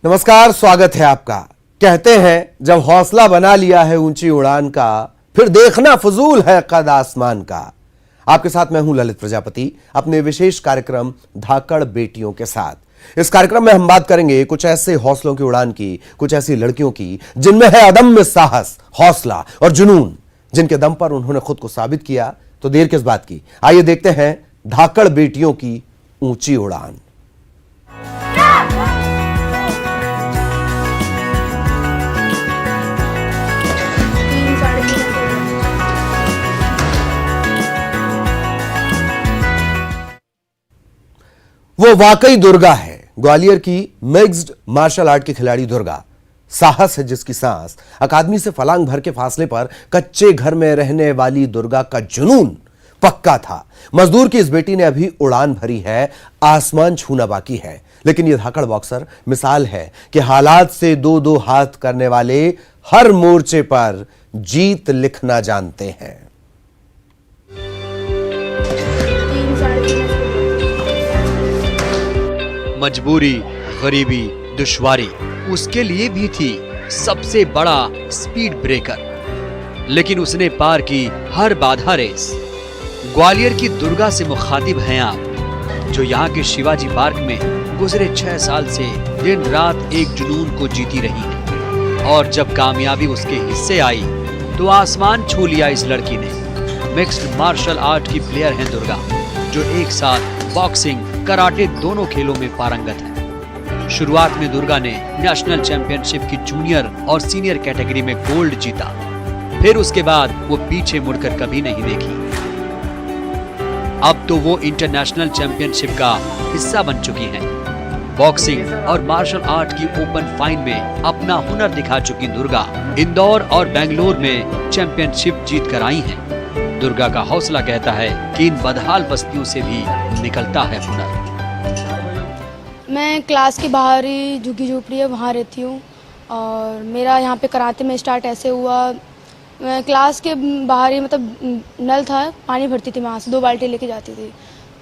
नमस्कार, स्वागत है आपका। कहते हैं जब हौसला बना लिया है ऊंची उड़ान का, फिर देखना फजूल है कद आसमान का। आपके साथ मैं हूं ललित प्रजापति अपने विशेष कार्यक्रम धाकड़ बेटियों के साथ। इस कार्यक्रम में हम बात करेंगे कुछ ऐसे हौसलों की उड़ान की, कुछ ऐसी लड़कियों की जिनमें है अदम्य साहस, हौसला और जुनून, जिनके दम पर उन्होंने खुद को साबित किया। तो देर किस बात की, आइए देखते हैं धाकड़ बेटियों की ऊंची उड़ान। वो वाकई दुर्गा है, ग्वालियर की मिक्स्ड मार्शल आर्ट की खिलाड़ी दुर्गा। साहस है जिसकी सांस, अकादमी से फलांग भर के फासले पर कच्चे घर में रहने वाली दुर्गा का जुनून पक्का था। मजदूर की इस बेटी ने अभी उड़ान भरी है, आसमान छूना बाकी है। लेकिन यह धाकड़ बॉक्सर मिसाल है कि हालात से दो दो हाथ करने वाले हर मोर्चे पर जीत लिखना जानते हैं। मजबूरी, गरीबी, दुश्वारी उसके लिए भी थी सबसे बड़ा स्पीड ब्रेकर, लेकिन उसने पार की हर बाधा रेस। ग्वालियर की दुर्गा से मुखातिब हैं आप, जो यहाँ के शिवाजी पार्क में गुजरे 6 साल से दिन रात एक जुनून को जीती रही। और जब कामयाबी उसके हिस्से आई तो आसमान छू लिया इस लड़की ने। मिक्स्ड मार्शल आर्ट की प्लेयर हैं दुर्गा, जो एक साथ बॉक्सिंग, कराटे दोनों खेलों में पारंगत है। शुरुआत में दुर्गा ने नेशनल चैंपियनशिप की जूनियर और सीनियर कैटेगरी में गोल्ड जीता। फिर उसके बाद वो पीछे मुड़कर कभी नहीं देखी। अब तो वो इंटरनेशनल चैंपियनशिप का हिस्सा बन चुकी हैं। बॉक्सिंग और मार्शल आर्ट की ओपन फाइट में अपना हुनर दिखा चुकी दुर्गा इंदौर और बेंगलोर में चैंपियनशिप जीत कर आई हैं। दुर्गा का हौसला कहता है कि इन बदहाल बस्तियों से भी निकलता है हुनर। मैं क्लास के बाहर ही झुग्गी झोपड़ी है वहाँ रहती हूँ, और मेरा यहाँ पे कराटे में स्टार्ट ऐसे हुआ। मैं क्लास के बाहर ही नल था, पानी भरती थी, मैं वहाँ से 2 बाल्टी लेके जाती थी।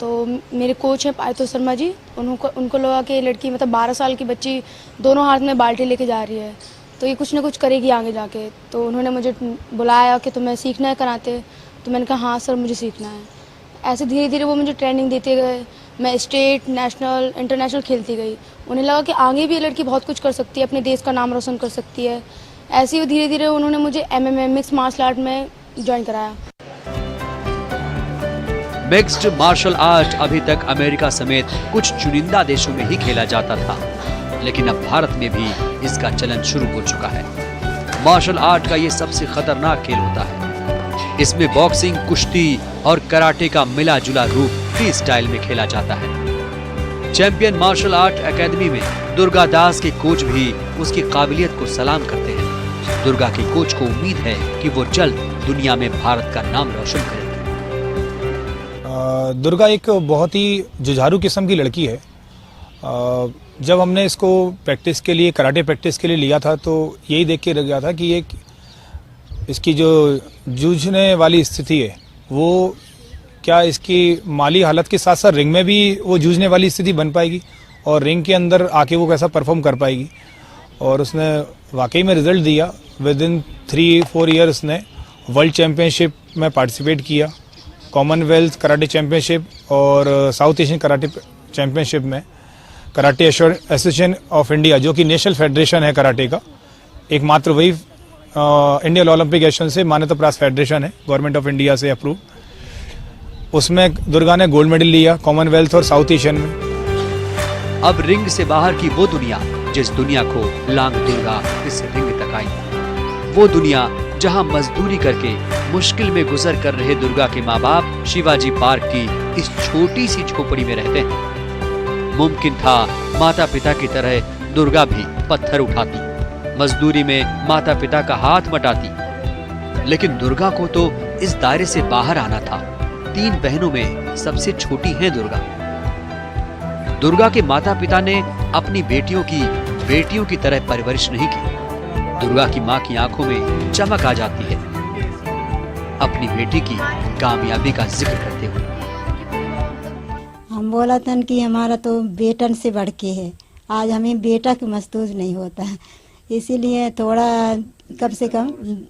तो मेरे कोच हैं पायतो शर्मा जी, उनको लगा कि लड़की 12 साल की बच्ची दोनों हाथ में बाल्टी लेके जा रही है, तो ये कुछ ना कुछ करेगी आगे जाके। तो उन्होंने मुझे बुलाया कि तुम्हें सीखना है कराटे। तो मैंने कहा हाँ सर, मुझे सीखना है। ऐसे धीरे धीरे वो मुझे ट्रेनिंग देते गए। मैं स्टेट, नेशनल, इंटरनेशनल खेलती गई। उन्हें लगा कि आगे भी ये लड़की बहुत कुछ कर सकती है, अपने देश का नाम रोशन कर सकती है। ऐसे ही धीरे धीरे उन्होंने मुझे MMA मिक्स मार्शल आर्ट में ज्वाइन कराया। मिक्स्ड मार्शल आर्ट अभी तक अमेरिका समेत कुछ चुनिंदा देशों में ही खेला जाता था, लेकिन अब भारत में भी इसका चलन शुरू हो चुका है। मार्शल आर्ट का ये सबसे खतरनाक खेल होता है। इसमें बॉक्सिंग, कुश्ती और कराटे का मिला जुला रूप फ्री स्टाइल में खेला जाता है। चैंपियन मार्शल आर्ट एकेडमी में दुर्गा दास के कोच भी उसकी काबिलियत को सलाम करते हैं। दुर्गा के कोच को उम्मीद है कि वो जल्द दुनिया में भारत का नाम रोशन करेगी। दुर्गा एक बहुत ही जुझारू किस्म की लड़की है। जब हमने इसको प्रैक्टिस के लिए, कराटे प्रैक्टिस के लिए लिया था, तो यही देख के रह गया था कि इसकी जो जूझने वाली स्थिति है, वो क्या इसकी माली हालत के साथ साथ रिंग में भी वो जूझने वाली स्थिति बन पाएगी, और रिंग के अंदर आके वो कैसा परफॉर्म कर पाएगी। और उसने वाकई में रिजल्ट दिया। विद इन 3-4 ईयर्स ने वर्ल्ड चैम्पियनशिप में पार्टिसिपेट किया, कॉमनवेल्थ कराटे चैम्पियनशिप और साउथ एशियन कराटे चैम्पियनशिप में। कराटे एसोसिएशन ऑफ इंडिया, जो कि नेशनल फेडरेशन है कराटे का, एकमात्र वही इंडियन ओलंपिक एसोसिएशन से मान्यता प्राप्त फेडरेशन है, गवर्नमेंट ऑफ इंडिया से अप्रूव। उसमें दुर्गा ने गोल्ड मेडल लिया कॉमनवेल्थ और साउथ एशियन में। अब रिंग से बाहर की वो दुनिया, जिस दुनिया को लांग दुर्गा इस रिंग तक आई, वो दुनिया जहां मजदूरी करके मुश्किल में गुजर कर रहे दुर्गा के माँ बाप शिवाजी पार्क की इस छोटी सी झोपड़ी में रहते हैं। मुमकिन था माता पिता की तरह दुर्गा भी पत्थर उठाती, मजदूरी में माता पिता का हाथ मटाती, लेकिन दुर्गा को तो इस दायरे से बाहर आना था। 3 बहनों में सबसे छोटी है दुर्गा। दुर्गा के माता पिता ने अपनी बेटियों की तरह परवरिश नहीं की। दुर्गा की माँ की आंखों में चमक आ जाती है अपनी बेटी की कामयाबी का जिक्र करते हुए। हम बोला था कि हमारा तो बेटन से बढ़ के है, आज हमें बेटा की महसूस नहीं होता है, इसीलिए थोड़ा कम से कम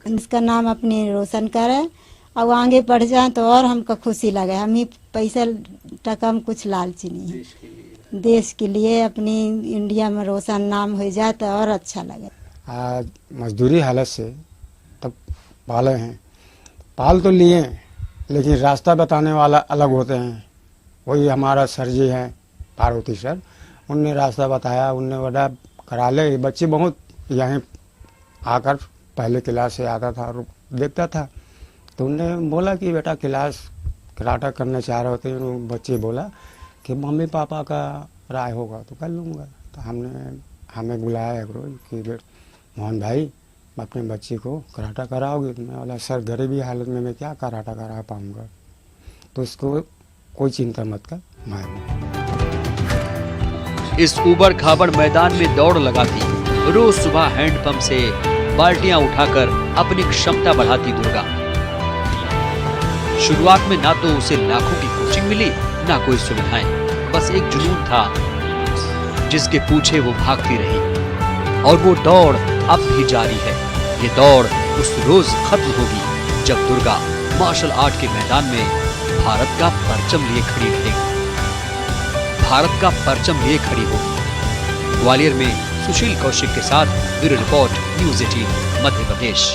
इसका नाम अपने रोशन करें और आगे बढ़ जाए तो और हमको खुशी लगे। हमें पैसा टका में कुछ लालची नहीं है, देश के लिए अपनी इंडिया में रोशन नाम हो जाए तो और अच्छा लगे। आज मजदूरी हालत से तब पाले हैं, पाल तो लिए लेकिन रास्ता बताने वाला अलग होते हैं। वही हमारा सर जी हैं पार्वती सर, उनने रास्ता बताया, उनने बड़ा करा ले। बच्चे बहुत यहीं आकर पहले क्लास से आता था और देखता था, तो उनने बोला कि बेटा क्लास कराटा करना चाह रहे होते हैं। बच्चे बोला कि मम्मी पापा का राय होगा तो कर लूँगा। तो हमें बुलाया एक रोज कि मोहन भाई अपने बच्चे को कराटा कराओगे? तो मैं बोला सर गरीबी हालत में मैं क्या कराटा करा पाऊँगा, तो इसको कोई चिंता मत कर, मैं इस ऊबड़ खाबड़ मैदान में दौड़ लगाती, रोज सुबह हैंडपंप से बाल्टियां उठाकर अपनी क्षमता बढ़ाती दुर्गा। शुरुआत में ना तो उसे लाखों की कोचिंग मिली, ना कोई सुविधाएं, बस एक जुनून था जिसके पीछे वो भागती रही। और वो दौड़ अब भी जारी है। ये दौड़ उस रोज खत्म होगी जब दुर्गा मार्शल आर्ट के मैदान में भारत का परचम लिए खड़ी रहेगी, भारत का परचम लिए खड़ी होगी। ग्वालियर में सुशील कौशिक के साथ bureau report, news 18 Madhya Pradesh.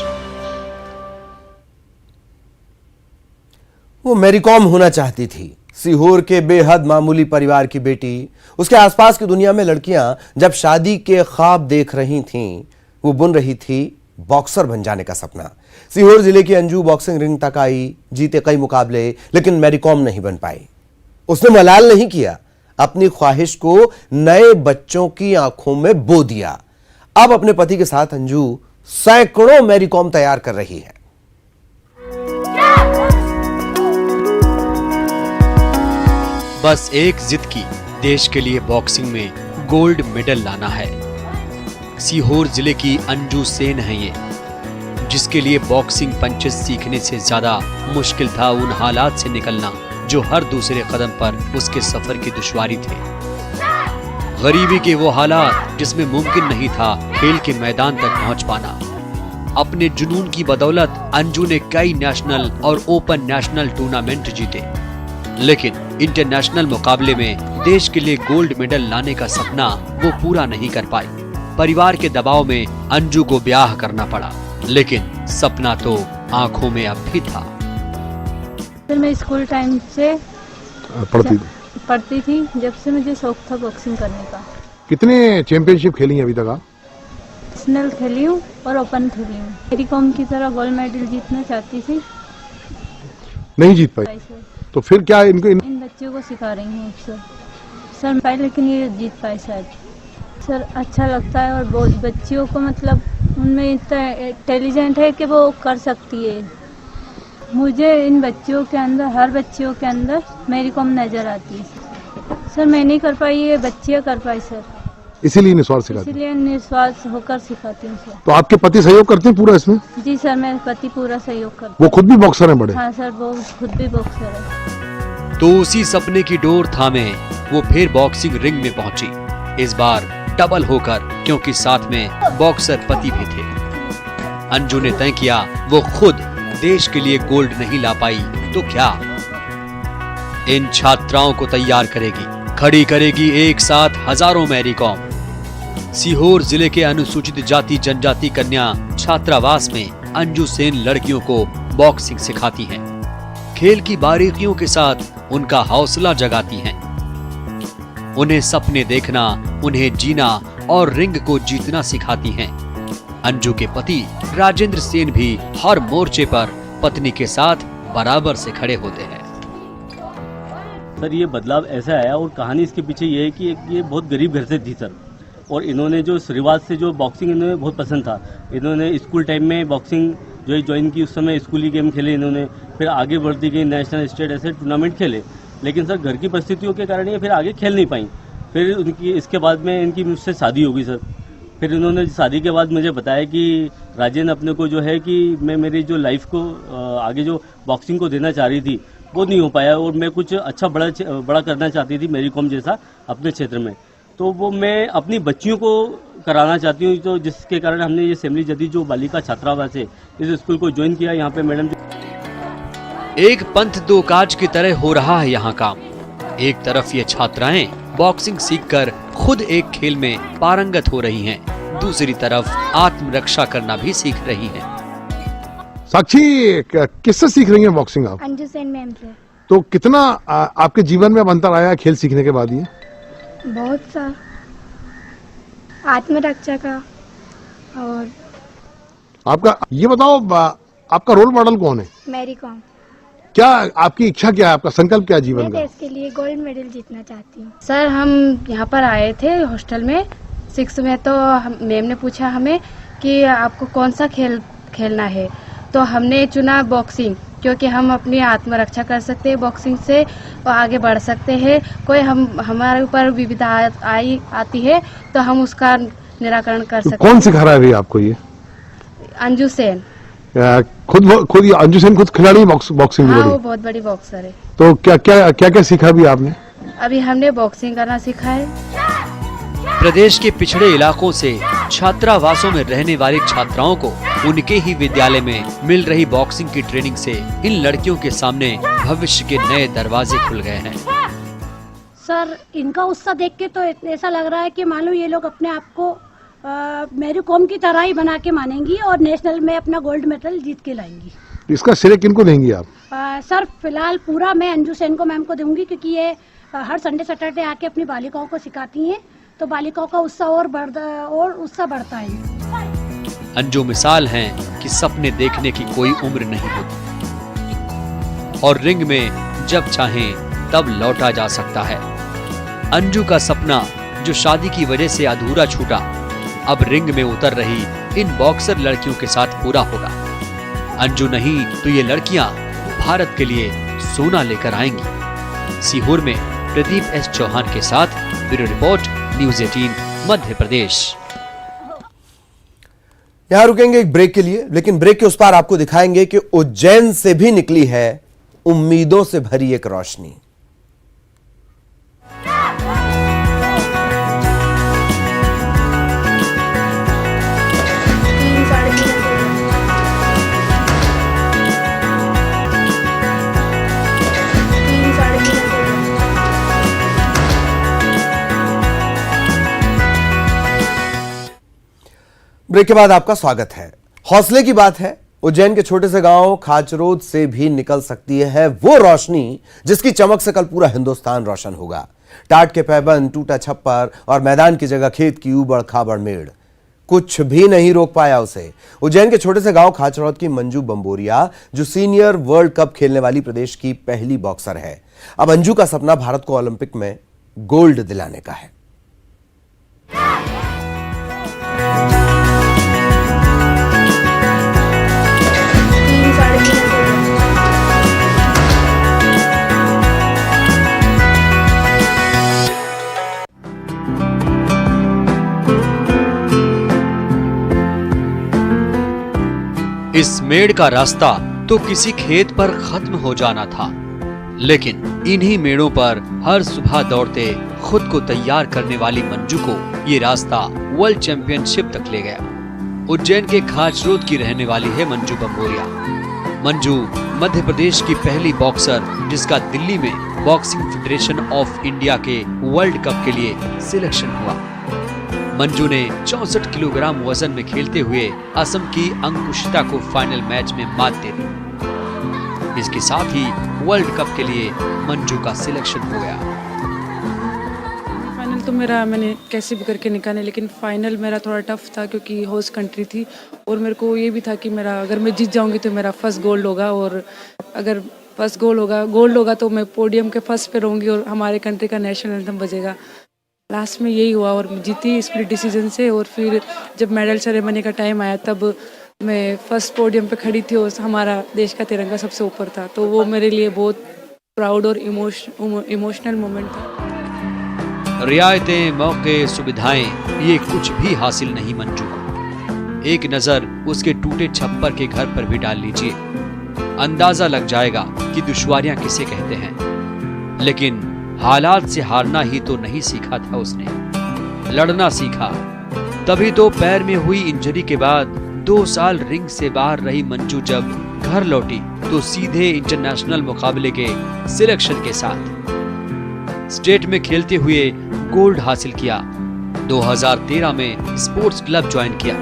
वो मैरी कॉम होना चाहती थी, सीहोर के बेहद मामूली परिवार की बेटी। उसके आसपास की दुनिया में लड़कियां जब शादी के ख्वाब देख रही थीं, वो बुन रही थी बॉक्सर बन जाने का सपना। सीहोर जिले की अंजू बॉक्सिंग रिंग तक आई, जीते कई मुकाबले, लेकिन मैरी कॉम नहीं बन पाई। उसने मलाल नहीं किया, अपनी ख्वाहिश को नए बच्चों की आंखों में बो दिया। अब अपने पति के साथ अंजू सैकड़ों मैरी कॉम तैयार कर रही है। बस एक जिद की, देश के लिए बॉक्सिंग में गोल्ड मेडल लाना है। सीहोर जिले की अंजू सेन है ये, जिसके लिए बॉक्सिंग पंचेस सीखने से ज्यादा मुश्किल था उन हालात से निकलना जो हर दूसरे कदम पर उसके सफर की दुश्वारी थे। गरीबी के वो हालात जिसमें मुमकिन नहीं था खेल के मैदान तक पहुंच पाना। अपने जुनून की बदौलत अंजू ने कई नेशनल और ओपन नेशनल टूर्नामेंट जीते, लेकिन इंटरनेशनल मुकाबले में देश के लिए गोल्ड मेडल लाने का सपना वो पूरा नहीं कर पाई। परिवार के दबाव में अंजू को ब्याह करना पड़ा, लेकिन सपना तो आंखों में अब भी था। फिर मैं स्कूल टाइम से पढ़ती थी, जब से मुझे शौक था बॉक्सिंग करने का। कितने चैंपियनशिप खेली हैं अभी तक आप? नेशनल खेली हूँ और ओपन खेली हूँ। मेरी कॉम की तरह गोल्ड मेडल जीतना चाहती थी, नहीं जीत पाई, तो फिर क्या इनको इन बच्चों को सिखा रही हूँ सर पाए, लेकिन ये जीत पाए शायद। सर अच्छा लगता है और बहुत बच्चियों को मतलब उनमें इतना इंटेलिजेंट है कि वो कर सकती है। मुझे इन बच्चियों के अंदर, हर बच्चियों के अंदर मेरी कॉम नजर आती है। सर मैं नहीं कर पाई, ये बच्चियाँ कर पाई सर, इसीलिए निस्वार्थ सिखाते हैं। इसीलिए निस्वार्थ होकर सिखाती हूँ सर। तो आपके पति सहयोग करते हैं पूरा इसमें? जी सर, मेरे पति पूरा सहयोग करते। वो खुद भी बॉक्सर हैं बड़े? हाँ सर, वो खुद भी बॉक्सर है। तो उसी सपने की डोर थामे वो फिर बॉक्सिंग रिंग में पहुंची, इस बार डबल होकर, क्योंकि साथ में बॉक्सर पति भी थे। अंजू ने तय किया वो खुद देश के लिए गोल्ड नहीं ला पाई तो क्या, इन छात्राओं को तैयार करेगी, खड़ी करेगी एक साथ हजारों मैरी कॉम। सीहोर जिले के अनुसूचित जाति जनजाति कन्या छात्रावास में अंजू सेन लड़कियों को बॉक्सिंग सिखाती हैं, खेल की बारीकियों के साथ उनका हौसला जगाती हैं, उन्हें सपने देखना, उन्हें जीना और रिंग को जीतना सिखाती हैं। अंजू के पति राजेंद्र सेन भी हर मोर्चे पर पत्नी के साथ बराबर से खड़े होते हैं। सर ये बदलाव ऐसा आया और कहानी इसके पीछे ये है कि ये बहुत गरीब घर से थी सर, और इन्होंने जो शुरुआत से जो बॉक्सिंग इन्होंने बहुत पसंद था। इन्होंने स्कूल टाइम में बॉक्सिंग जो ज्वाइन की, उस समय स्कूली गेम खेले इन्होंने, फिर आगे बढ़ती गई, नेशनल स्टेट ऐसे टूर्नामेंट खेले, लेकिन सर घर की परिस्थितियों के कारण ये फिर आगे खेल नहीं पाई। फिर उनकी इसके बाद में इनकी मुझसे शादी हो गई सर। फिर इन्होंने शादी के बाद मुझे बताया कि राजेंद्र अपने को जो है कि मैं मेरी जो लाइफ को आगे जो बॉक्सिंग को देना चाह रही थी वो नहीं हो पाया, और मैं कुछ अच्छा बड़ा करना चाहती थी मेरी कॉम जैसा अपने क्षेत्र में। तो वो मैं अपनी बच्चियों को कराना चाहती हूँ, तो जिसके कारण हमने ये सेमली जदीद जो बालिका छात्रावास है इस स्कूल को ज्वाइन किया। यहाँ पे मैडम एक पंथ दो काज की तरह हो रहा है यहाँ काम। एक तरफ ये छात्राएं बॉक्सिंग सीखकर खुद एक खेल में पारंगत हो रही हैं, दूसरी तरफ आत्मरक्षा करना भी सीख रही हैं। साक्षी, किससे सीख रही हैं बॉक्सिंग आप? अंजू सेन मैम से। तो कितना आपके जीवन में अब अंतर आया खेल सीखने के बाद? ये बहुत सा, आत्मरक्षा का। और आपका ये बताओ, आपका रोल मॉडल कौन है? मैरी कॉम। क्या आपकी इच्छा क्या है, आपका संकल्प क्या है जीवन मैं का? देश के लिए गोल्ड मेडल जीतना चाहती हूँ। सर, हम यहाँ पर आए थे हॉस्टल में 6 में, तो मैम ने पूछा हमें कि आपको कौन सा खेल खेलना है, तो हमने चुना बॉक्सिंग, क्योंकि हम अपनी आत्मरक्षा कर सकते हैं बॉक्सिंग से और आगे बढ़ सकते हैं। कोई हमारे ऊपर विविधता आती है तो हम उसका निराकरण कर सकते हैं। कौन सिखा रहा है भैया आपको ये? अंजू सेन। खुद अंजू सेन खुद खिलाड़ी बॉक्सिंग हाँ, की? वो बहुत बड़ी बॉक्सर है। तो क्या सीखा भी आपने? अभी हमने बॉक्सिंग करना सीखा है। प्रदेश के पिछड़े इलाकों से छात्रावासों में रहने वाली छात्राओं को उनके ही विद्यालय में मिल रही बॉक्सिंग की ट्रेनिंग से इन लड़कियों के सामने भविष्य के नए दरवाजे खुल गए हैं। सर, इनका उत्साह देख के तो ऐसा लग रहा है कि मान लो ये लोग अपने आप को मैरी कॉम की तरह ही बना के मानेंगी और नेशनल में अपना गोल्ड मेडल जीत के लाएंगी। इसका श्रेय किनको देंगी आप? सर, फिलहाल पूरा मैं अंजू सेन को मैम को दूंगी, क्योंकि ये हर संडे सैटरडे आके अपनी बालिकाओं को सिखाती हैं, तो बालिकाओं का उत्साह और उत्साह बढ़ता है। अंजू मिसाल हैं कि सपने देखने की कोई उम्र नहीं होती और रिंग में जब चाहें तब लौटा जा सकता है। अंजू का सपना जो शादी की वजह से अधूरा छूटा, अब रिंग में उतर रही इन बॉक्सर लड़कियों के साथ पूरा होगा। अंजू नहीं तो ये लड़कियां भारत के लिए सोना लेकर आएंगी। सीहोर में प्रदीप एस चौहान के साथ bureau report, news 18 Madhya Pradesh. यहां रुकेंगे एक ब्रेक के लिए, लेकिन ब्रेक के उस पार आपको दिखाएंगे कि उज्जैन से भी निकली है उम्मीदों से भरी एक रोशनी। ब्रेक के बाद आपका स्वागत है। हौसले की बात है। उज्जैन के छोटे से गांव खाचरोद से भी निकल सकती है वो रोशनी जिसकी चमक से कल पूरा हिंदुस्तान रोशन होगा। टाट के पैबंद, टूटा छप्पर और मैदान की जगह खेत की उबड़ खाबड़ मेड़, कुछ भी नहीं रोक पाया उसे। उज्जैन के छोटे से गांव खाचरोद की मंजू बंबोरिया, जो सीनियर वर्ल्ड कप खेलने वाली प्रदेश की पहली बॉक्सर है, अब अंजू का सपना भारत को ओलंपिक में गोल्ड दिलाने का है। इस मेड़ का रास्ता तो किसी खेत पर खत्म हो जाना था, लेकिन इन्हीं मेड़ों पर हर सुबह दौड़ते खुद को तैयार करने वाली मंजू को ये रास्ता वर्ल्ड चैंपियनशिप तक ले गया। उज्जैन के खाचरोद की रहने वाली है मंजू बंबोरिया। मंजू मध्य प्रदेश की पहली बॉक्सर जिसका दिल्ली में बॉक्सिंग फेडरेशन ऑफ इंडिया के वर्ल्ड कप के लिए सिलेक्शन हुआ। मंजू ने 64 किलोग्राम वजन में खेलते हुए असम की अंकुशिता को फाइनल मैच में मात दे दी। इसके साथ ही वर्ल्ड कप के लिए मंजू का सिलेक्शन हो गया। फाइनल तो मैंने कैसे भी करके निकाले, लेकिन फाइनल मेरा थोड़ा टफ था क्योंकि होस्ट कंट्री थी और मेरे को ये भी था कि अगर मैं जीत जाऊंगी तो मेरा फर्स्ट गोल्ड होगा, और अगर फर्स्ट गोल्ड होगा तो मैं पोडियम के फर्स्ट पे रहूंगी और हमारे कंट्री का नेशनल एंथम बजेगा। लास्ट में यही हुआ और जीती स्प्लिट डिसीजन से। और फिर जब मेडल सेरेमनी का टाइम आया तब मैं फर्स्ट पोडियम पे खड़ी थी और हमारा देश का तिरंगा सबसे ऊपर था, तो वो मेरे लिए बहुत प्राउड और इमोशनल मोमेंट था। रियायतें, मौके, सुविधाएं, ये कुछ भी हासिल नहीं मंजू को। एक नजर उसके टूटे छप्पर के घर पर भी डाल लीजिए, अंदाजा लग जाएगा कि दुश्वारियां किसे कहते हैं। लेकिन हालात से हारना ही तो नहीं सीखा था उसने, लड़ना सीखा। तभी तो पैर में हुई इंजरी के बाद 2 साल रिंग से बाहर रही मंजू जब घर लौटी तो सीधे इंटरनेशनल मुकाबले के सिलेक्शन के साथ स्टेट में खेलते हुए गोल्ड हासिल किया। 2013 में स्पोर्ट्स क्लब ज्वाइन किया।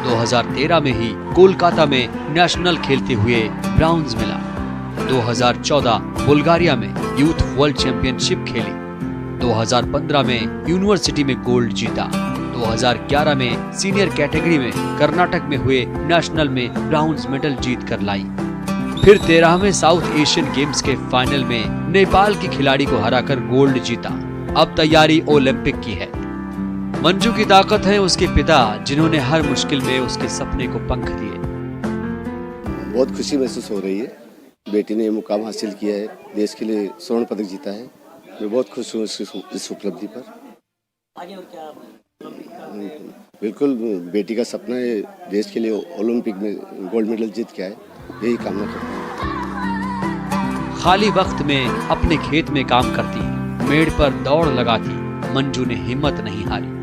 2013 में ही कोलकाता में नेशनल खेलते हुए ब्राउन्स मिला। 2014 बुल्गारिया में यूथ वर्ल्ड चैंपियनशिप खेली। 2015 में यूनिवर्सिटी में गोल्ड जीता। 2011 में सीनियर कैटेगरी में कर्नाटक में हुए नेशनल में ब्राउन्स मेडल जीत कर लाई। फिर 13वें साउथ एशियन गेम्स के फाइनल में नेपाल की खिलाड़ी को हराकर गोल्ड जीता। अब तैयारी ओलंपिक की है। मंजू की ताकत है उसके पिता, जिन्होंने हर मुश्किल में उसके सपने को पंख दिए। बहुत खुशी महसूस हो रही है। बेटी ने मुकाम हासिल किया है, देश के लिए स्वर्ण पदक जीता है। मैं बहुत खुश हूँ इस उपलब्धि पर। बिल्कुल बेटी का सपना है देश के लिए ओलंपिक में गोल्ड मेडल जीत के आए, यही कामना करता हूँ। खाली वक्त में अपने खेत में काम करती, मेड़ पर दौड़ लगाती, मंजू ने हिम्मत नहीं हारी।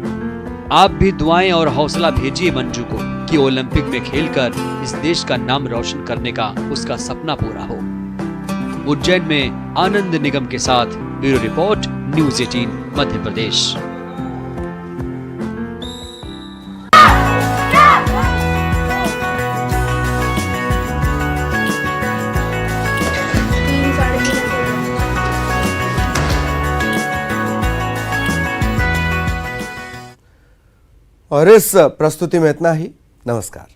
आप भी दुआएं और हौसला भेजिए मंजू को कि ओलंपिक में खेलकर इस देश का नाम रोशन करने का उसका सपना पूरा हो। उज्जैन में आनंद निगम के साथ bureau report, news 18 Madhya Pradesh. और इस प्रस्तुति में इतना ही। नमस्कार।